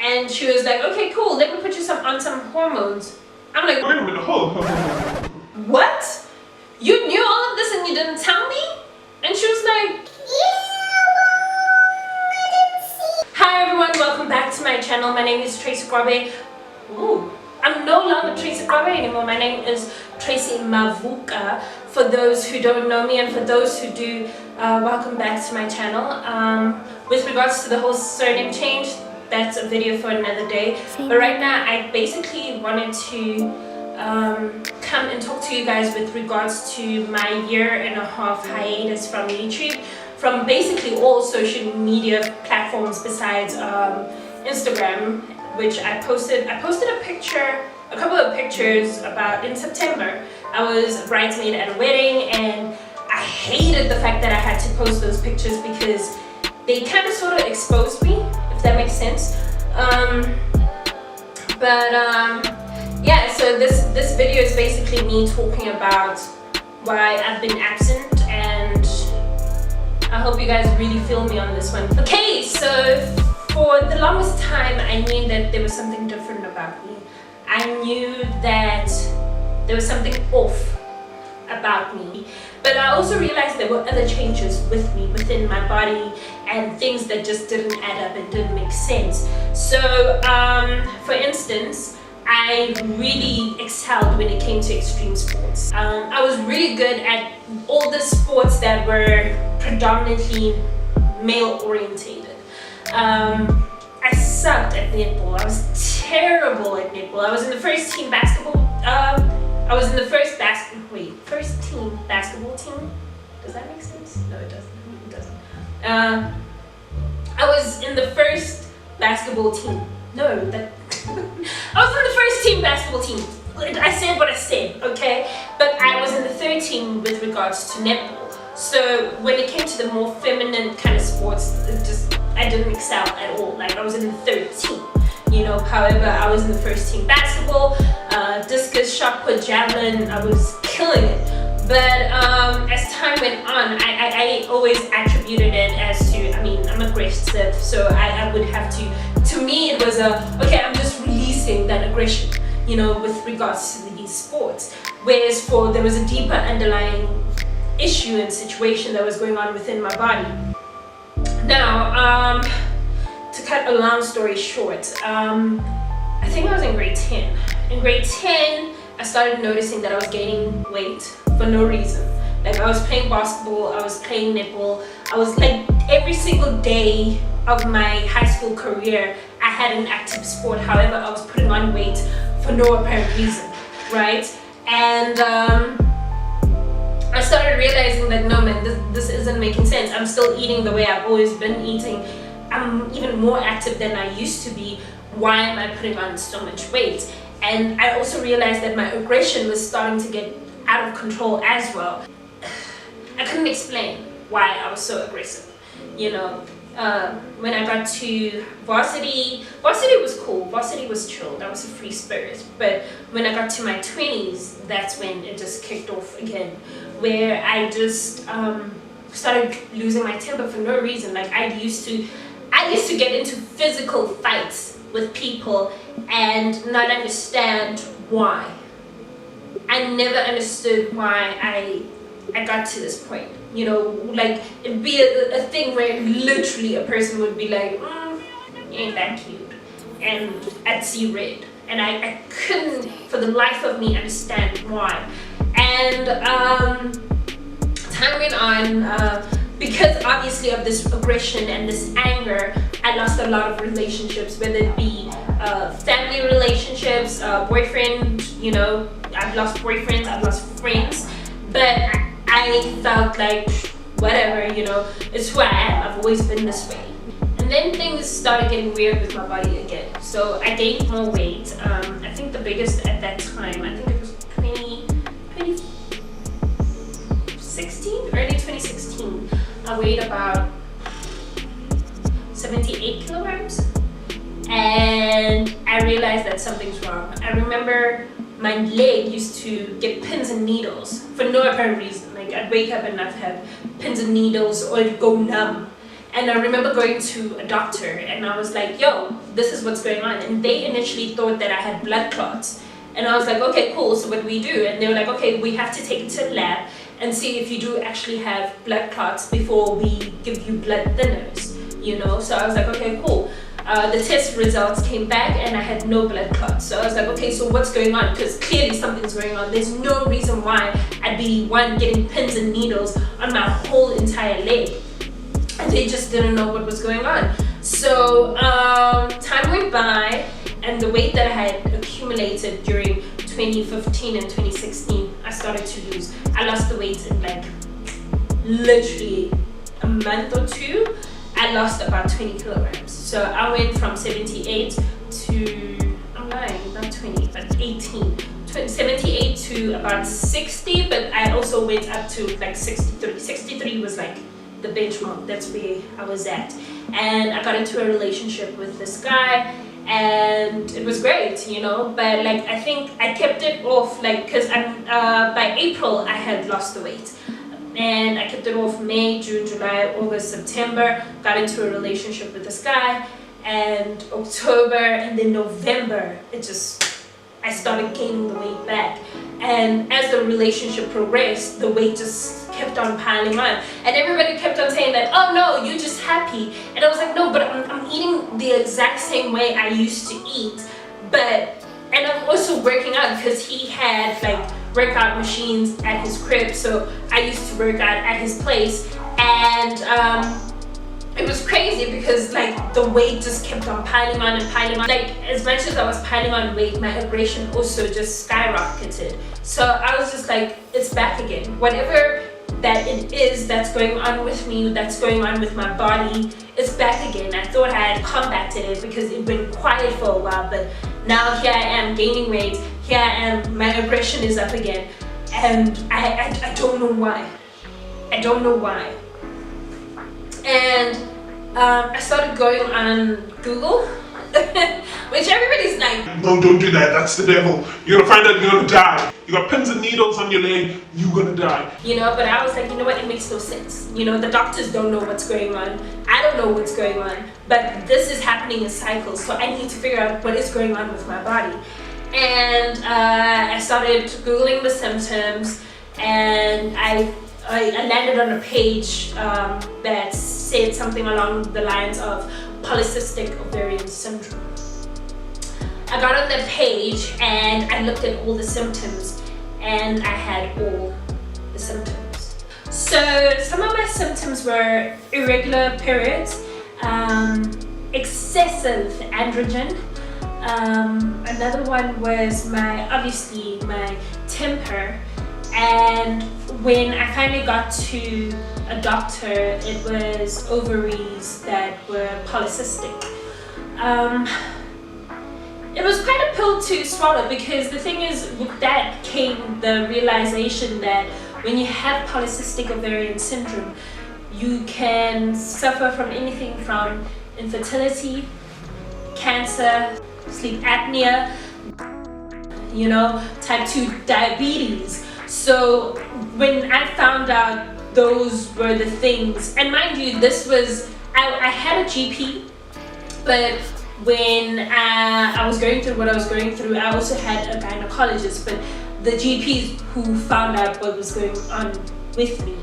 And she was like, okay, cool, let me put you on some hormones. I'm like, wait a minute, hold on. What? You knew all of this and you didn't tell me? And she was like, hi everyone, welcome back to my channel. My name is Tracy Grabe. Ooh, I'm no longer Tracy Grabe anymore. My name is Tracy Mavuka. For those who don't know me and for those who do, welcome back to my channel. With regards to the whole surname change, that's a video for another day. But right now, I basically wanted to come and talk to you guys with regards to my 1.5 year hiatus from YouTube, from basically all social media platforms besides Instagram, which I posted a couple of pictures about in September. I was a bridesmaid at a wedding and I hated the fact that I had to post those pictures because they kind of sort of exposed me, if that makes sense. Yeah, so this video is basically me talking about why I've been absent, and I hope you guys really feel me on this one. Okay, so for the longest time I knew that there was something different about me. I knew that there was something off about me, but I also realized there were other changes with me, within my body, and things that just didn't add up and didn't make sense. So for instance, I really excelled when it came to extreme sports. I was really good at all the sports that were predominantly male orientated. I sucked at netball. I was terrible at netball. I was in the first team basketball. I was in the first team basketball team. Does that make sense? No, it doesn't. It doesn't. I was in the first basketball team. No, that. I was in the first team basketball team. I said what I said, okay? But I was in the third team with regards to netball. So when it came to the more feminine kind of sports, I didn't excel at all. Like, I was in the third team, you know. However, I was in the first team basketball, discus, shot put, javelin. I was killing it. But as time went on, I always attributed it as to, I mean, I'm aggressive, so I would have to me it was okay, I'm just releasing that aggression, you know, with regards to these sports. Whereas there was a deeper underlying issue and situation that was going on within my body. Now, to cut a long story short, I think I was in grade 10. In grade 10, I started noticing that I was gaining weight for no reason. Like, I was playing basketball, I was playing netball, I was like, every single day of my high school career, I had an active sport. However, I was putting on weight for no apparent reason, right? And I started realizing that no man, this isn't making sense. I'm still eating the way I've always been eating. I'm even more active than I used to be. Why am I putting on so much weight? And I also realized that my aggression was starting to get out of control as well. I couldn't explain why I was so aggressive, you know. When I got to varsity was cool. Varsity was chill. That was a free spirit. But when I got to my 20s, that's when it just kicked off again, where I just started losing my temper for no reason. Like, I used to get into physical fights with people and not understand why. I never understood why I got to this point. You know, like, it'd be a thing where literally a person would be like, you ain't that cute, and I'd see red, and I couldn't for the life of me understand why. And time went on, because obviously of this aggression and this anger, I lost a lot of relationships, whether it be family relationships, boyfriend, you know, I've lost boyfriends, I've lost friends, but I felt like, whatever, you know, it's who I am. I've always been this way. And then things started getting weird with my body again. So I gained more weight. I think the biggest at that time, I think it was 2016, early 2016. I weighed about 78 kilograms. And I realized that something's wrong. I remember my leg used to get pins and needles for no apparent reason. Like, I'd wake up and I'd have pins and needles, or it'd go numb. And I remember going to a doctor and I was like, yo, this is what's going on. And they initially thought that I had blood clots. And I was like, okay, cool, so what do we do? And they were like, okay, we have to take it to the lab and see if you do actually have blood clots before we give you blood thinners, you know? So I was like, okay, cool. The test results came back and I had no blood clots. So I was like, okay, so what's going on? Because clearly something's going on. There's no reason why I'd be getting pins and needles on my whole entire leg. And they just didn't know what was going on. So time went by, and the weight that I had accumulated during 2015 and 2016, I started to lose. I lost the weight in like literally a month or two. I lost about 20 kilograms. So I went from 78 to, I'm lying, not 20, but 18. 78 to about 60, but I also went up to like 63. 63 was like the benchmark. That's where I was at. And I got into a relationship with this guy, and it was great, you know, but like I think I kept it off, like, because by April I had lost the weight. And I kept it off May, June, July, August, September, got into a relationship with this guy, and October, and then November, I started gaining the weight back. And as the relationship progressed, the weight just kept on piling on. And everybody kept on saying that, oh no, you're just happy. And I was like, no, but I'm eating the exact same way I used to eat. And I'm also working out because he had like workout machines at his crib, so I used to work out at his place, and it was crazy because like the weight just kept on piling on and piling on. Like as much as I was piling on weight, my aggression also just skyrocketed. So I was just like, it's back again. Whatever that it is that's going on with me, that's going on with my body, it's back again. I thought I had combated it because it'd been quiet for a while, but now here I am gaining weight, here I am, my aggression is up again, and I don't know why. I don't know why. And I started going on Google, which everybody's like, no, don't do that, that's the devil. You're gonna find out you're gonna die. You got pins and needles on your leg, you're gonna die. You know, but I was like, you know what, it makes no sense. You know, the doctors don't know what's going on. I don't know what's going on, but this is happening in cycles, so I need to figure out what is going on with my body. And I started Googling the symptoms, and I landed on a page that said something along the lines of polycystic ovarian syndrome. I got on the page and I looked at all the symptoms, and I had all the symptoms. So some of my symptoms were irregular periods, excessive androgen. Another one was obviously my temper. And when I finally got to a doctor, it was ovaries that were polycystic. It was quite a pill to swallow, because the thing is, with that came the realization that when you have polycystic ovarian syndrome, you can suffer from anything from infertility, cancer, sleep apnea, you know, type 2 diabetes. So when I found out those were the things, and mind you, this was, I had a GP, but when I was going through what I was going through, I also had a gynecologist, but the GPs who found out what was going on with me.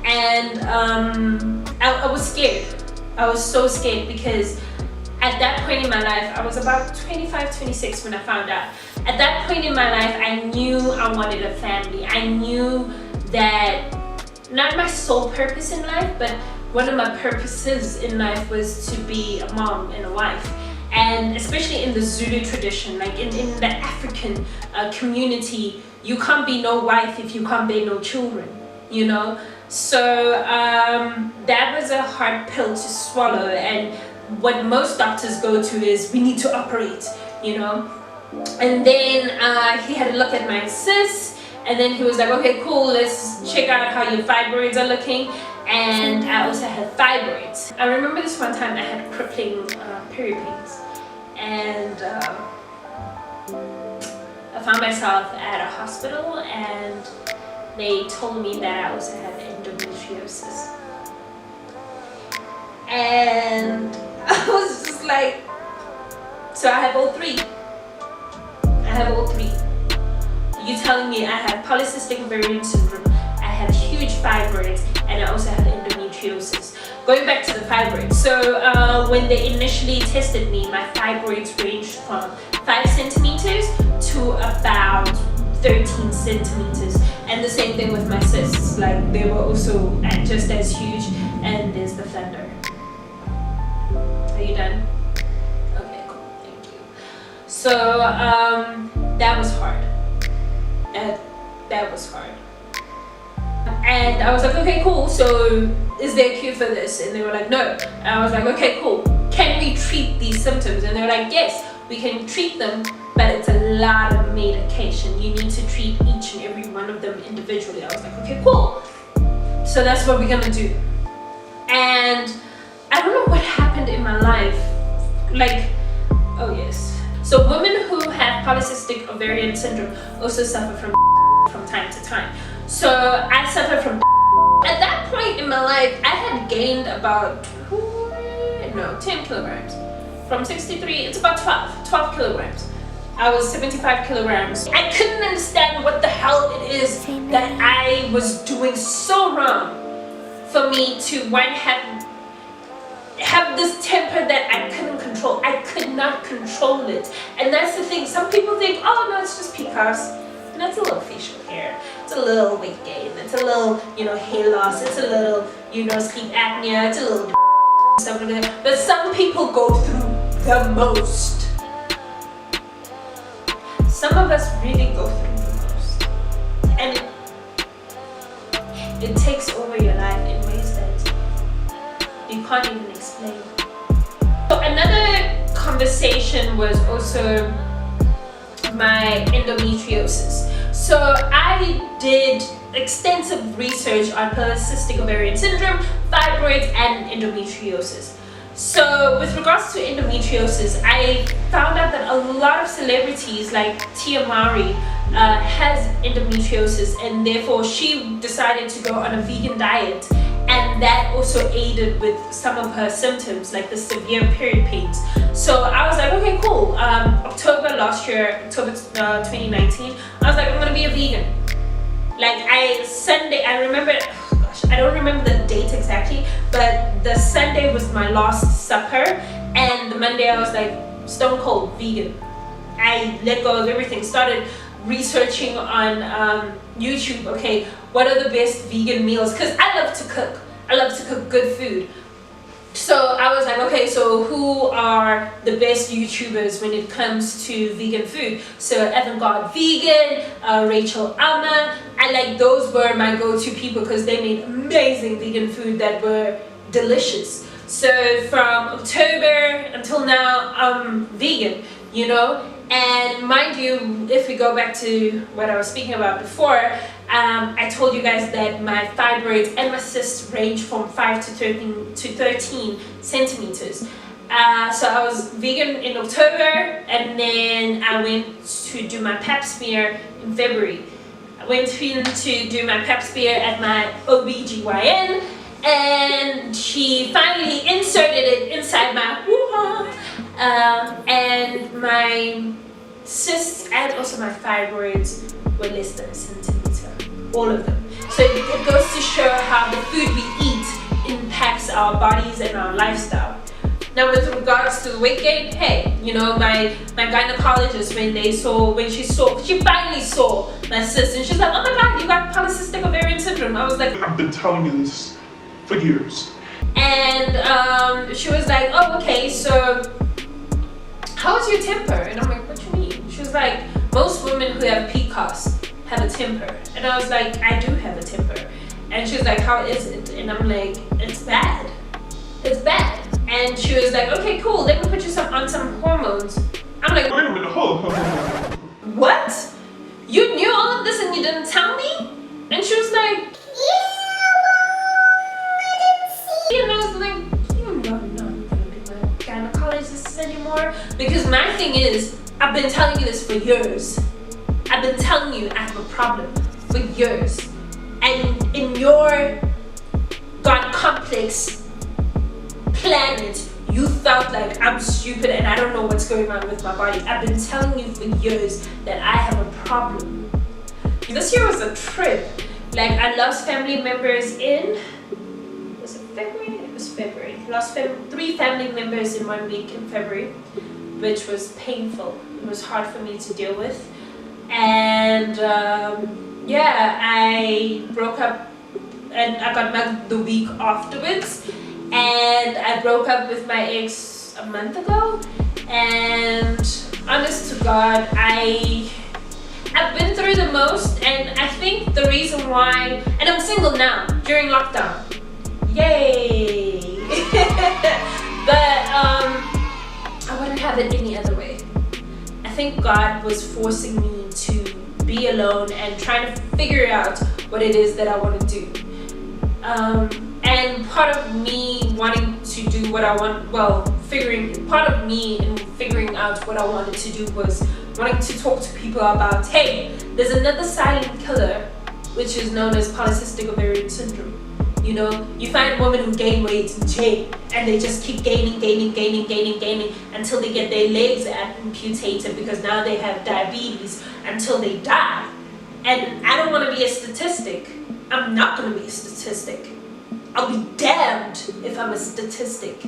And I was scared. I was so scared, because at that point in my life, I was about 25, 26 when I found out. At that point in my life, I knew I wanted a family. I knew that not my sole purpose in life, but one of my purposes in life was to be a mom and a wife. And especially in the Zulu tradition, like in the African community, you can't be no wife if you can't bear no children, you know? So that was a hard pill to swallow, and what most doctors go to is, we need to operate, you know? And then he had a look at my cysts, and then he was like, okay, cool, let's check out how your fibroids are looking. And I also had fibroids. I remember this one time I had crippling period pains, and I found myself at a hospital, and they told me that I also had endometriosis. And I was just like, so I have all three. I have all three. You telling me I have polycystic ovarian syndrome, I have huge fibroids, and I also have endometriosis. Going back to the fibroids, so when they initially tested me, my fibroids ranged from 5 centimeters to about 13 centimeters. And the same thing with my cysts, like they were also just as huge. And there's the thunder. Are you done? Okay, cool, thank you. So that was hard. That was hard. And I was like, okay, cool, so is there a cure for this? And they were like, no. And I was like, okay, cool, can we treat these symptoms? And they were like, yes, we can treat them, but it's a lot of medication. You need to treat each and every one of them individually. I was like, okay, cool. So that's what we're gonna do. And I don't know what happened in my life. Like, oh yes. So women who have polycystic ovarian syndrome also suffer from time to time. So I suffer from at that point in my life, I had gained about 10 kilograms. From 63, it's about 12 kilograms. I was 75 kilograms. I couldn't understand what the hell it is that I was doing so wrong for me to have this temper that I couldn't control. I could not control it. And that's the thing. Some people think, oh no, it's just PCOS. And that's a little facial hair. It's a little weight gain. It's a little, hair loss. It's a little, sleep apnea. It's a little stuff like that. But some people go through the most. Some of us really go through the most. And it takes over your life in ways that you can't even explain. So another conversation was also my endometriosis. So I did extensive research on polycystic ovarian syndrome, fibroids, and endometriosis. So with regards to endometriosis, I found out that a lot of celebrities like Tia Mowry has endometriosis, and therefore she decided to go on a vegan diet, and that also aided with some of her symptoms like the severe period pains. So I was like, okay, cool. October 2019, I was like, I'm gonna be a vegan. Like I remember, I don't remember the date exactly, but the Sunday was my last supper, and the Monday I was like stone cold vegan. I let go of everything, started researching on YouTube, okay, what are the best vegan meals? Because I love to cook. I love to cook good food. So I was like, okay, so who are the best YouTubers when it comes to vegan food? So avantgardevegan, Rachel Alma, and like those were my go-to people because they made amazing vegan food that were delicious. So from October until now, I'm vegan, And mind you, if we go back to what I was speaking about before, I told you guys that my fibroids and my cysts range from 5 to 13 centimeters. So I was vegan in October, and then I went to do my pap smear in February. I went in to do my pap smear at my OBGYN, and she finally inserted it inside my hoo-ha. And my cysts and also my fibroids were less than a centimeter, all of them. So it goes to show how the food we eat impacts our bodies and our lifestyle. Now with regards to the weight gain, hey, my gynecologist, she finally saw my cysts, and she's like, oh my god, you got polycystic ovarian syndrome. I was like, I've been telling you this for years. And she was like, oh, okay, so how's your temper? And I'm like, what do you mean? She was like, most women who have PCOS have a temper. And I was like, I do have a temper. And she was like, how is it? And I'm like, it's bad. It's bad. And she was like, okay, cool, let me put you on some hormones. I'm like, wait a minute, hold on. What? You knew all of this and you didn't tell me? And she was like, and I was like, I'm not gonna be my gynecologist anymore. Because my thing is, I've been telling you this for years. I've been telling you I have a problem for years. And in your God complex planet you felt like I'm stupid and I don't know what's going on with my body. I've been telling you for years that I have a problem. This year was a trip. Like, I lost family members in, was it February? It was February. Lost 3 family members in 1 week in February, which was painful. It was hard for me to deal with. And yeah, I broke up and I got married the week afterwards. And I broke up with my ex a month ago. And honest to God, I've been through the most, and I think the reason why, and I'm single now during lockdown, yay. But I wouldn't have it any other way. I think God was forcing me to be alone and trying to figure out what it is that I want to do. And part of me wanting to do what I want, part of me in figuring out what I wanted to do was wanting to talk to people about, hey, there's another silent killer, which is known as polycystic ovarian syndrome. You know, you find women who gain weight in jail, and they just keep gaining until they get their legs amputated because now they have diabetes until they die. And I don't want to be a statistic. I'm not going to be a statistic. I'll be damned if I'm a statistic.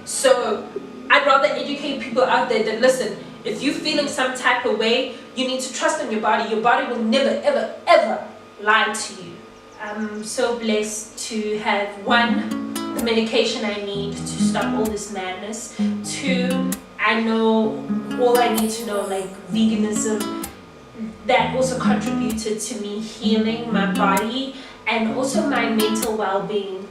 So I'd rather educate people out there that, listen, if you're feeling some type of way, you need to trust in your body. Your body will never, ever, ever lie to you. I'm so blessed to have 1, the medication I need to stop all this madness. 2, I know all I need to know, like veganism, that also contributed to me healing my body and also my mental well-being.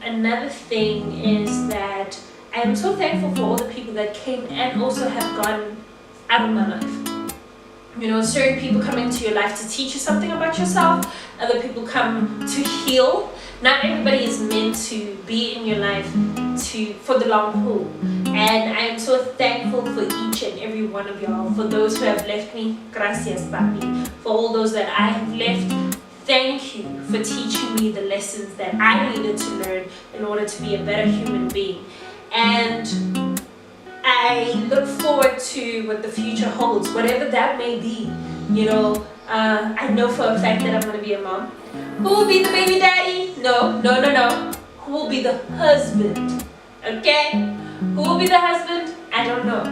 Another thing is that I am so thankful for all the people that came and also have gone out of my life. You know, certain people come into your life to teach you something about yourself. Other people come to heal. Not everybody is meant to be in your life for the long haul. And I am so thankful for each and every one of y'all. For those who have left me, gracias, papi. For all those that I have left, thank you for teaching me the lessons that I needed to learn in order to be a better human being. And I look forward to what the future holds, whatever that may be. You know, I know for a fact that I'm going to be a mom. Who will be the baby daddy? No. Who will be the husband? Okay? Who will be the husband? I don't know.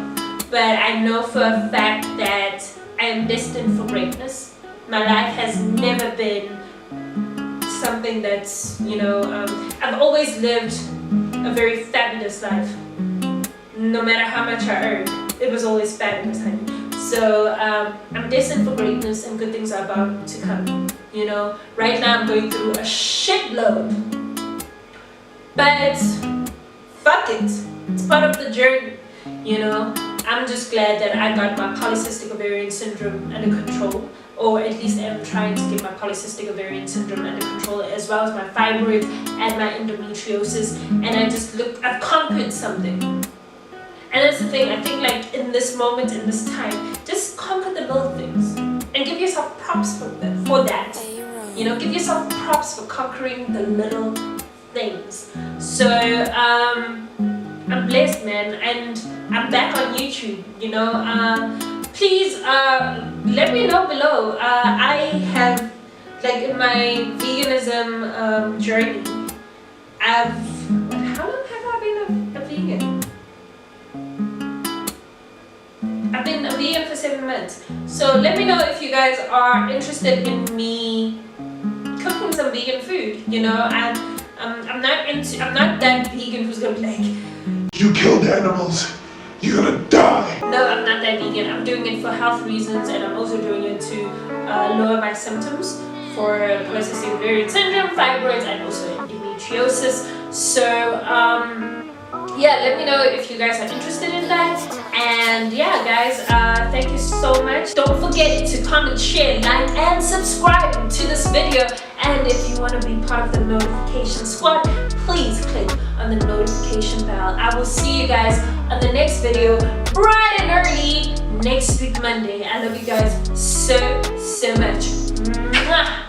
But I know for a fact that I am destined for greatness. My life has never been something that's, you know, I've always lived a very fabulous life. No matter how much I earned, it was always fabulous, honey. So I'm destined for greatness and good things are about to come. You know, right now I'm going through a shitload. But fuck it. It's part of the journey, you know. I'm just glad that I got my polycystic ovarian syndrome under control, or at least I'm trying to get my polycystic ovarian syndrome under control, as well as my fibroids and my endometriosis. And I've conquered something. And that's the thing, I think, like, in this moment, in this time, just conquer the little things and give yourself props for that. You know, give yourself props for conquering the little things. So I'm blessed, man, and I'm back on YouTube. You know, please let me know below. I have, like, in my veganism journey, how long have I been a vegan? I've been a vegan for 7 months. So let me know if you guys are interested in me cooking some vegan food. You know, I'm not that vegan who's gonna be like, you killed animals, you're gonna die. No, I'm not that vegan. I'm doing it for health reasons, and I'm also doing it to lower my symptoms for polycystic ovarian syndrome, fibroids, and also endometriosis. So yeah, let me know if you guys are interested in that. And yeah, guys, thank you so much. Don't forget to comment, share, like, and subscribe to this video. And if you want to be part of the notification squad, please click on the notification bell. I will see you guys on the next video, bright and early next week, Monday. I love you guys so much. Mwah!